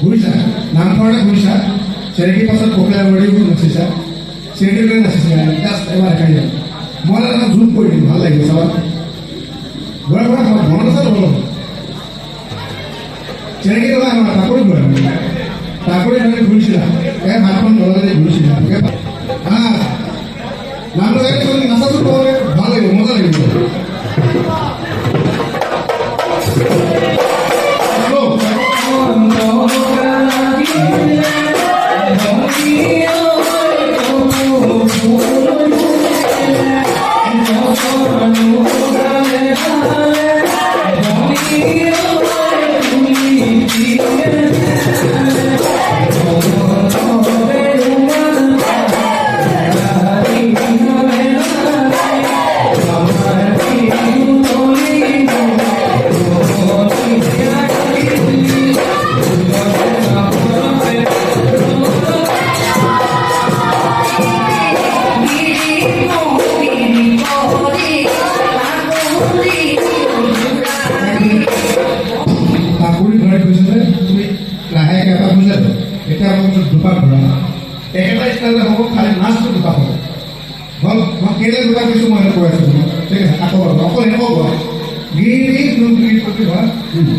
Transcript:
ঘূৰিছা নামঘৰতে ঘূৰিছা চেৰেকীৰ পাছত পখিলা বৰদৈবোৰ নাচিছা চেৰেকীলৈ নাচিছা জাষ্ট এবাৰ দেখাই যাম মই এটা জুম কৰি দিম ভাল লাগিব চাবা ঘূৰা ঘূৰা মনত আছে অলপ চেৰেকী লগা আমাৰ তাকৰি ঘূৰা তাকৰি ধৰি ঘূৰিছিলা হাতখন লগাই ঘূৰিছিলা নাম লগাই নাচাটো ভাল লাগিব মজা লাগিব লাহেকে এটা বুঝে এটা আমাদের দুপাক ঘোরা একটা স্টাইলে হব খালি নাচটো দুপাক হ'ব হল মই কেলে দুপাক কিছু মই কৈ আছো ঠিক আছে আকৌ অকল এনেকুৱা কোৱা গিৰি তুমি গিৰি প্ৰতি কোৱা গিৰি